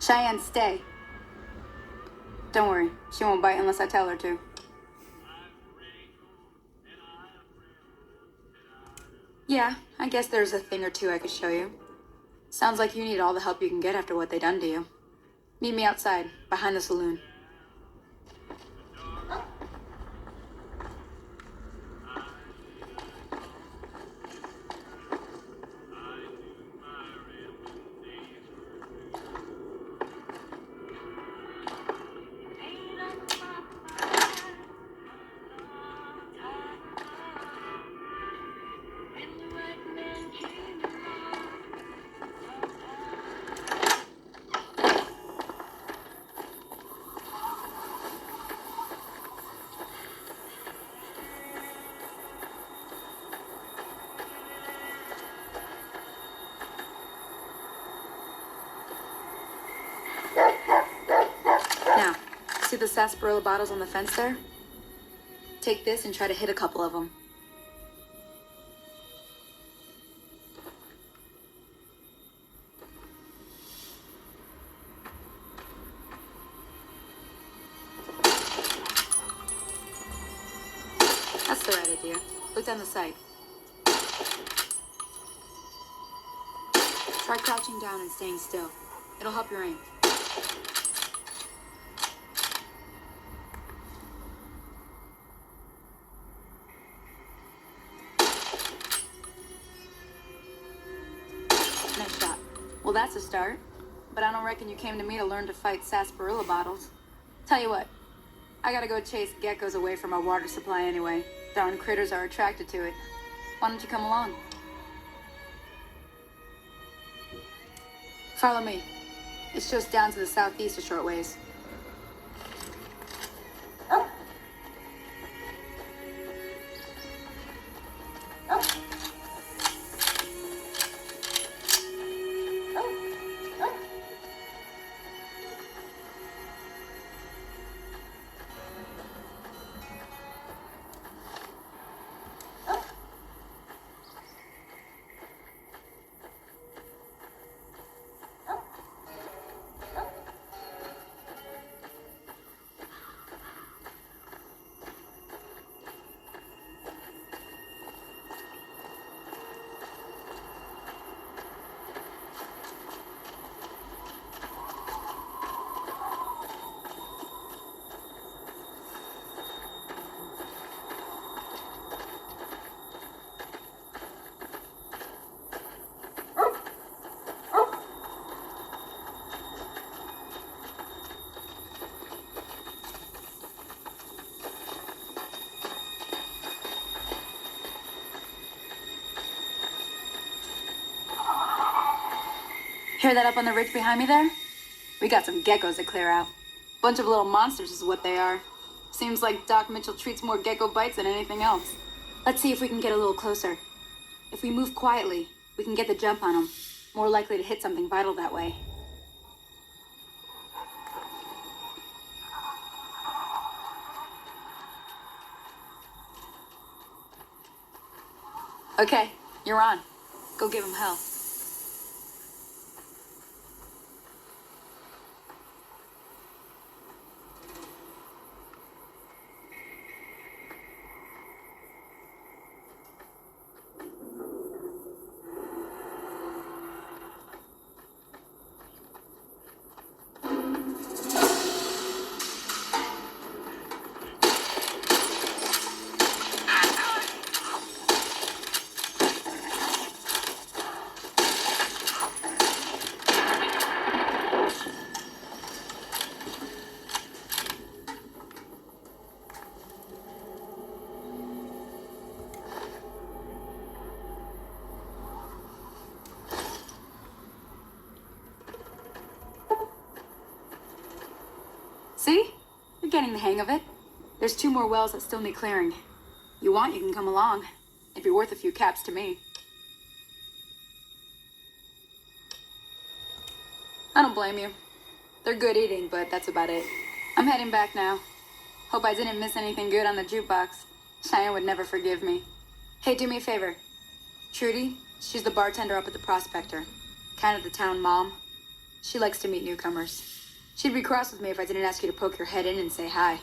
Cheyenne, stay. Don't worry, she won't bite unless I tell her to. Yeah, I guess there's a thing or two I could show you. Sounds like you need all the help you can get after what they done to you. Meet me outside, behind the saloon. Now, see the sarsaparilla bottles on the fence there? Take this and try to hit a couple of them. That's the right idea. Look down the sight. Try crouching down and staying still. It'll help your aim. Nice shot. Well, that's a start. But I don't reckon you came to me to learn to fight sarsaparilla bottles. Tell you what, I gotta go chase geckos away from our water supply anyway. Darn critters are attracted to it. Why don't you come along? Follow me. It's just down to the southeast a short ways. Hear that up on the ridge behind me there? We got some geckos to clear out. Bunch of little monsters is what they are. Seems like Doc Mitchell treats more gecko bites than anything else. Let's see if we can get a little closer. If we move quietly, we can get the jump on them. More likely to hit something vital that way. Okay, you're on. Go give him hell. See? You're getting the hang of it. There's 2 more wells that still need clearing. You want, you can come along. It'd be worth a few caps to me. I don't blame you. They're good eating, but that's about it. I'm heading back now. Hope I didn't miss anything good on the jukebox. Cheyenne would never forgive me. Hey, do me a favor. Trudy, she's the bartender up at the Prospector. Kind of the town mom. She likes to meet newcomers. She'd be cross with me if I didn't ask you to poke your head in and say hi.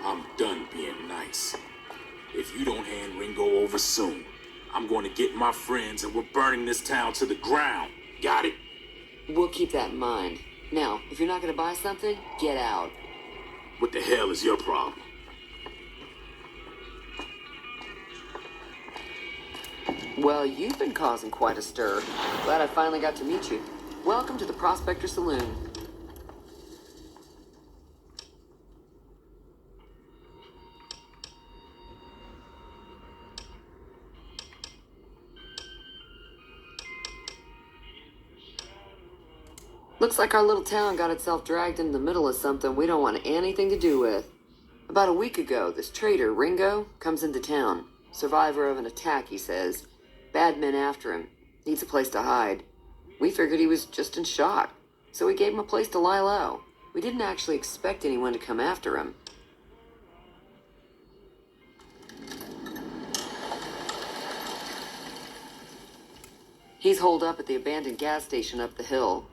I'm done being nice. If you don't hand Ringo over soon, I'm going to get my friends and we're burning this town to the ground. Got it? We'll keep that in mind. Now, if you're not going to buy something, get out. What the hell is your problem? Well, you've been causing quite a stir. Glad I finally got to meet you. Welcome to the Prospector Saloon. Looks like our little town got itself dragged into the middle of something we don't want anything to do with. About a week ago, this traitor, Ringo, comes into town. Survivor of an attack, he says. Bad men after him. Needs a place to hide. We figured he was just in shock, so we gave him a place to lie low. We didn't actually expect anyone to come after him. He's holed up at the abandoned gas station up the hill.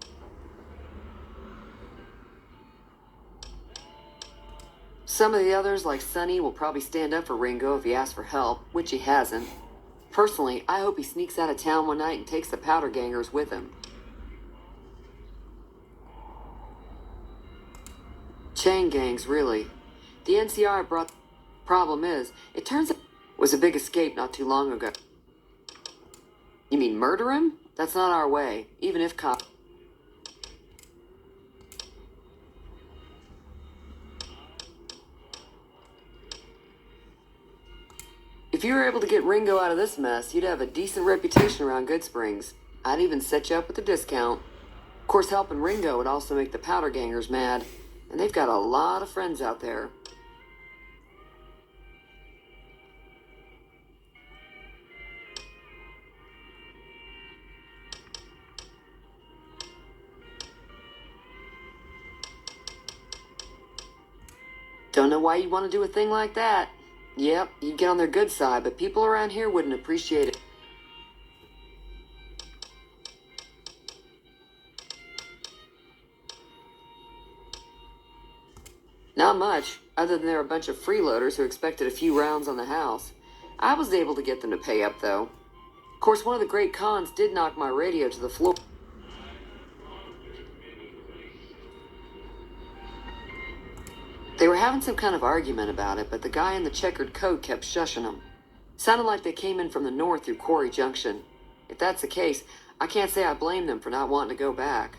Some of the others, like Sonny, will probably stand up for Ringo if he asks for help, which he hasn't. Personally, I hope he sneaks out of town one night and takes the powder gangers with him. Chain gangs, really. The NCR brought... Problem is, it turns out it was a big escape not too long ago. You mean murder him? That's not our way, even if cops... If you were able to get Ringo out of this mess, you'd have a decent reputation around Goodsprings. I'd even set you up with a discount. Of course, helping Ringo would also make the powder gangers mad, and they've got a lot of friends out there. Don't know why you'd want to do a thing like that. Yep, you'd get on their good side, but people around here wouldn't appreciate it. Not much, other than they're a bunch of freeloaders who expected a few rounds on the house. I was able to get them to pay up, though. Of course, one of the great cons did knock my radio to the floor. They were having some kind of argument about it, but the guy in the checkered coat kept shushing them. Sounded like they came in from the north through Quarry Junction. If that's the case, I can't say I blame them for not wanting to go back.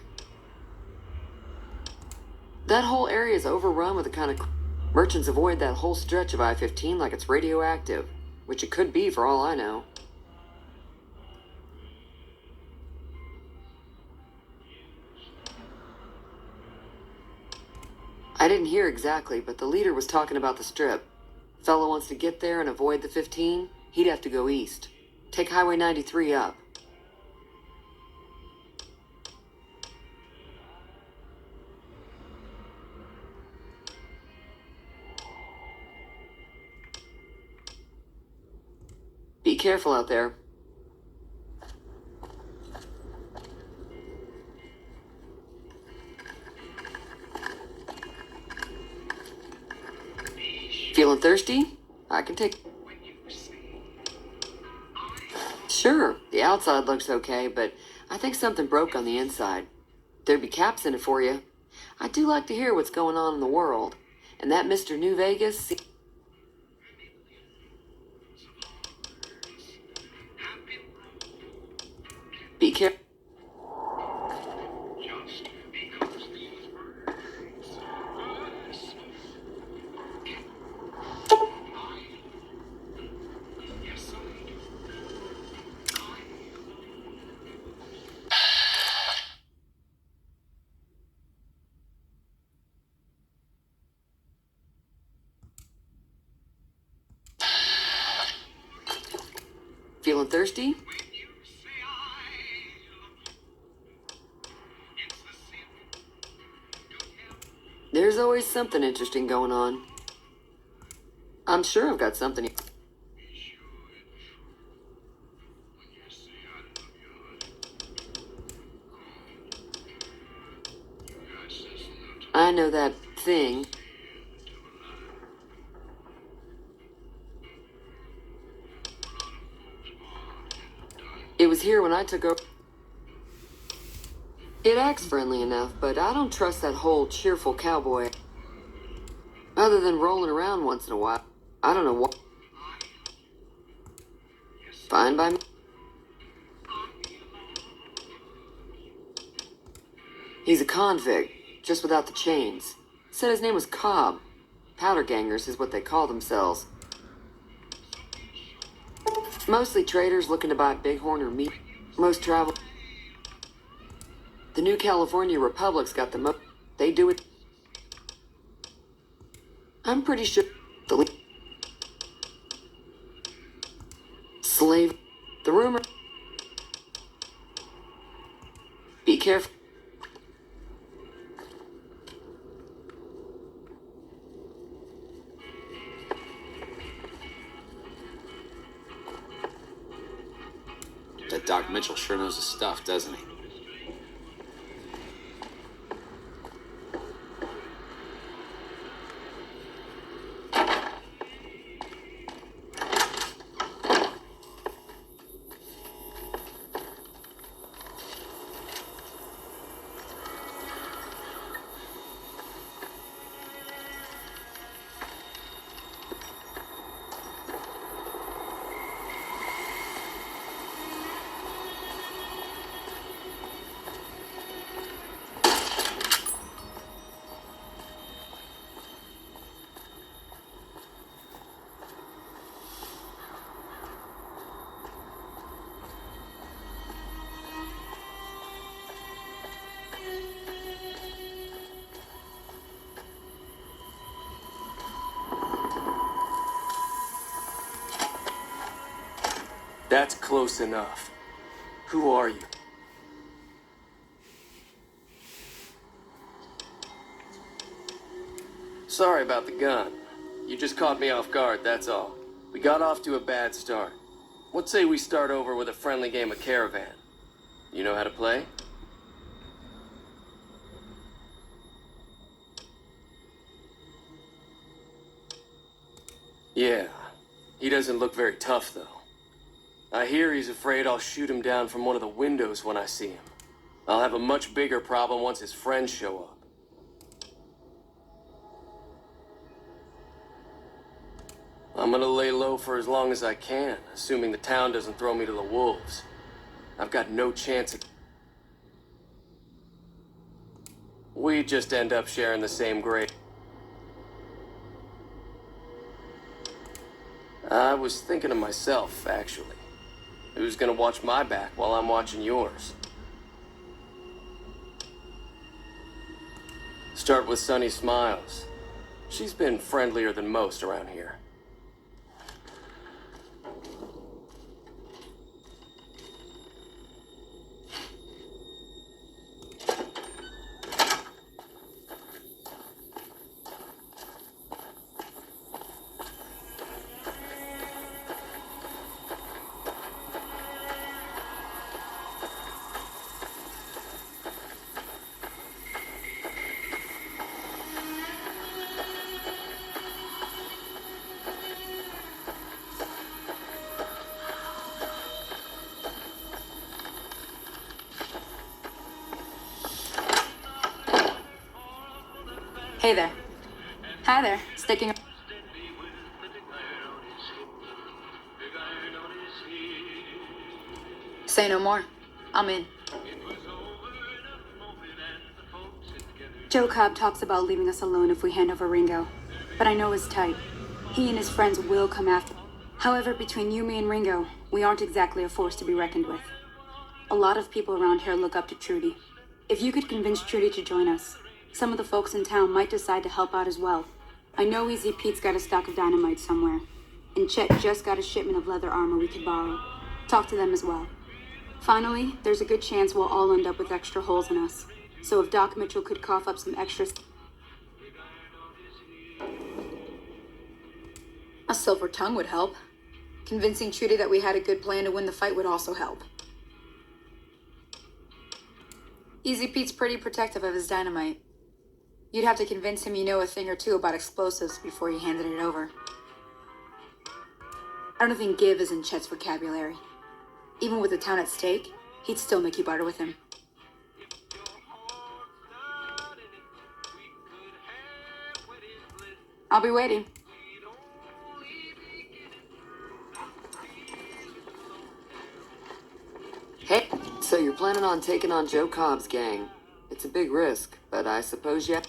That whole area is overrun with the kind of... Merchants avoid that whole stretch of I-15 like it's radioactive, which it could be for all I know. I didn't hear exactly, but the leader was talking about the strip. Fellow wants to get there and avoid the 15, he'd have to go east. Take Highway 93 up. Be careful out there. Feeling thirsty? I can take... Sure, the outside looks okay, but I think something broke on the inside. There'd be caps in it for you. I do like to hear what's going on in the world. And that Mr. New Vegas... Be careful. Feeling thirsty? There's always something interesting going on. I'm sure I've got something. I know that thing. It was here when I took over. It acts friendly enough, but I don't trust that whole cheerful cowboy. Other than rolling around once in a while. I don't know what. Fine by me. He's a convict, just without the chains. Said his name was Cobb. Powder gangers is what they call themselves. Mostly traders looking to buy bighorn or meat. Most travel. The New California Republic's got the most. They do it. I'm pretty sure the slave. The rumor. Be careful. That Doc Mitchell sure knows his stuff, doesn't he? That's close enough. Who are you? Sorry about the gun. You just caught me off guard, that's all. We got off to a bad start. What say we start over with a friendly game of Caravan? You know how to play? Yeah. He doesn't look very tough, though. I hear he's afraid I'll shoot him down from one of the windows when I see him. I'll have a much bigger problem once his friends show up. I'm gonna lay low for as long as I can, assuming the town doesn't throw me to the wolves. I've got no chance of... We just end up sharing the same grave. I was thinking of myself, actually. Who's gonna watch my back while I'm watching yours? Start with Sunny Smiles. She's been friendlier than most around here. Hey there. Hi there. Sticking. Say no more. I'm in. Joe Cobb talks about leaving us alone if we hand over Ringo, but I know he's tight. He and his friends will come after. However, between you, me, and Ringo, we aren't exactly a force to be reckoned with. A lot of people around here look up to Trudy. If you could convince Trudy to join us, some of the folks in town might decide to help out as well. I know Easy Pete's got a stock of dynamite somewhere, and Chet just got a shipment of leather armor we could borrow. Talk to them as well. Finally, there's a good chance we'll all end up with extra holes in us. So if Doc Mitchell could cough up some extras... A silver tongue would help. Convincing Trudy that we had a good plan to win the fight would also help. Easy Pete's pretty protective of his dynamite. You'd have to convince him you know a thing or two about explosives before you handed it over. I don't think give is in Chet's vocabulary. Even with the town at stake, he'd still make you barter with him. I'll be waiting. Hey, so you're planning on taking on Joe Cobb's gang. It's a big risk, but I suppose you have...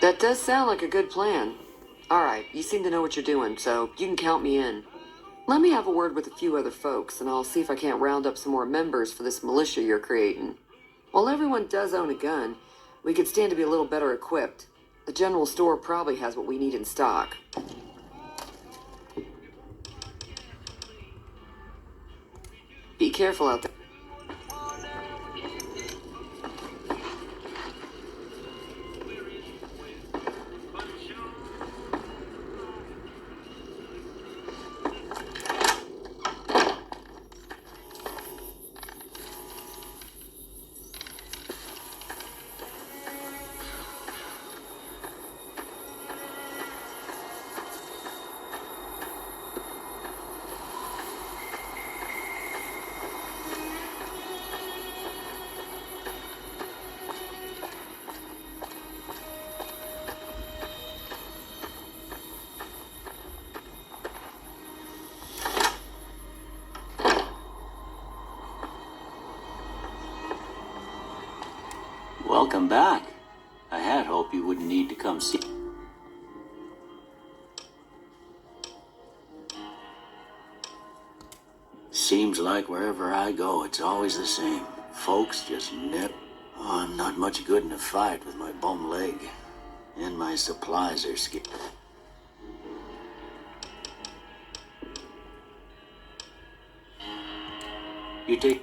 That does sound like a good plan. Alright, you seem to know what you're doing, so you can count me in. Let me have a word with a few other folks, and I'll see if I can't round up some more members for this militia you're creating. While everyone does own a gun, we could stand to be a little better equipped. The general store probably has what we need in stock. Be careful out there. Welcome back. I had hoped you wouldn't need to come see. Seems like wherever I go, it's always the same. Folks just nip. Oh, I'm not much good in a fight with my bum leg. And my supplies are scarce. You take...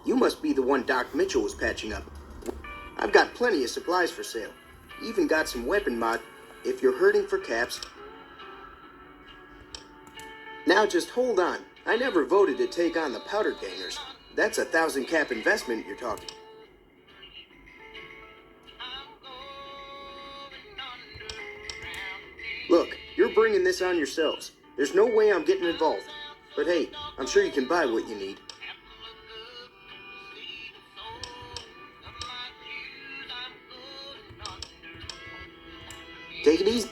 You must be the one Doc Mitchell was patching up. I've got plenty of supplies for sale. Even got some weapon mod if you're hurting for caps. Now just hold on. I never voted to take on the powder gangers. That's a 1,000 cap investment you're talking. Look, you're bringing this on yourselves. There's no way I'm getting involved. But hey, I'm sure you can buy what you need. Take it easy.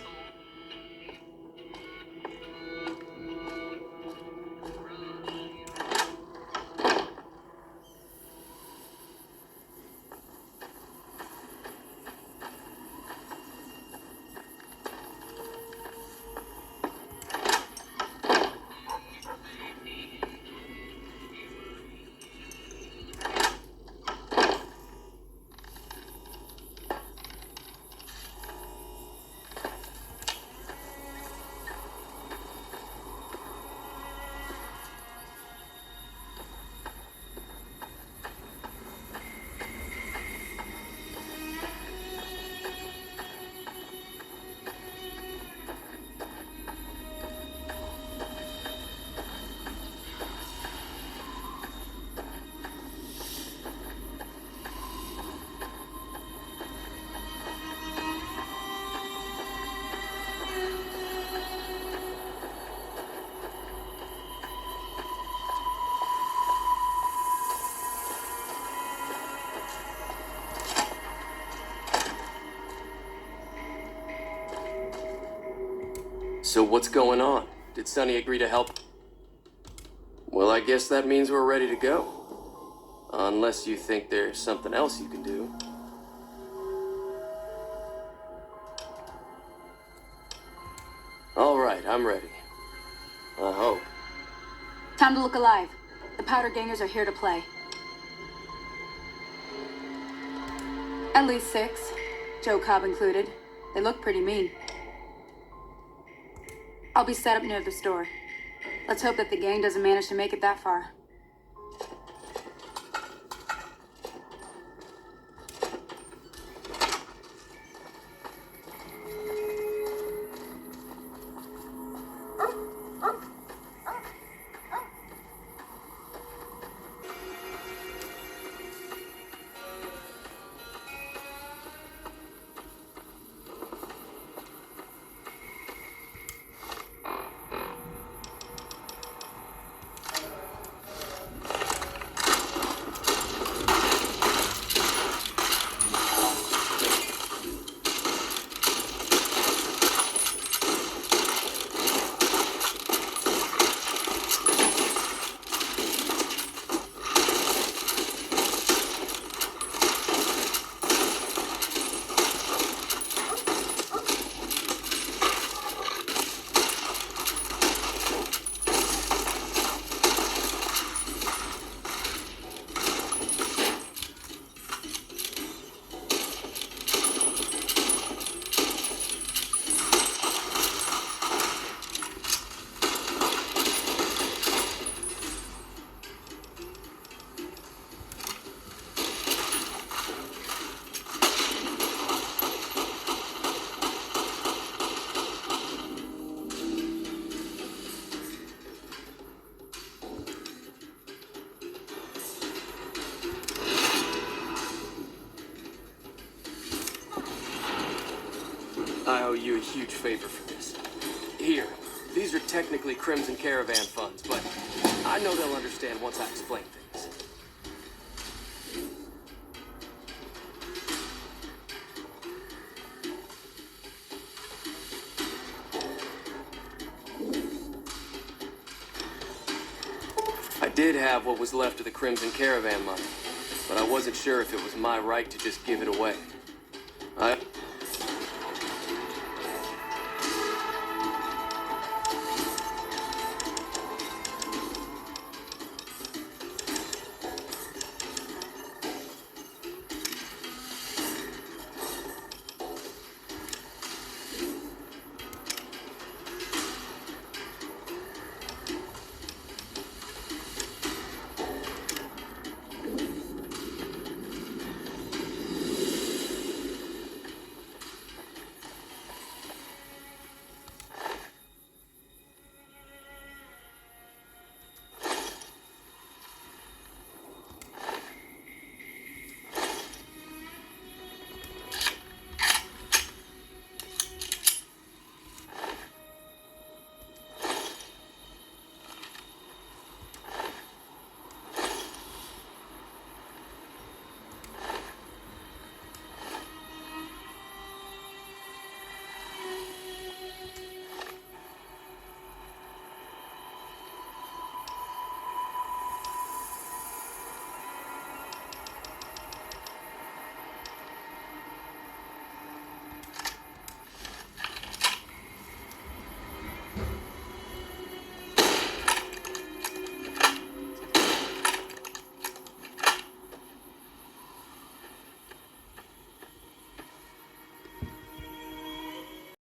So what's going on? Did Sonny agree to help? Well, I guess that means we're ready to go. Unless you think there's something else you can do. All right, I'm ready. I hope. Time to look alive. The powder gangers are here to play. At least 6, Joe Cobb included. They look pretty mean. I'll be set up near the store. Let's hope that the gang doesn't manage to make it that far. I owe you a huge favor for this. Here, these are technically Crimson Caravan funds, but I know they'll understand once I explain things. I did have what was left of the Crimson Caravan money, but I wasn't sure if it was my right to just give it away.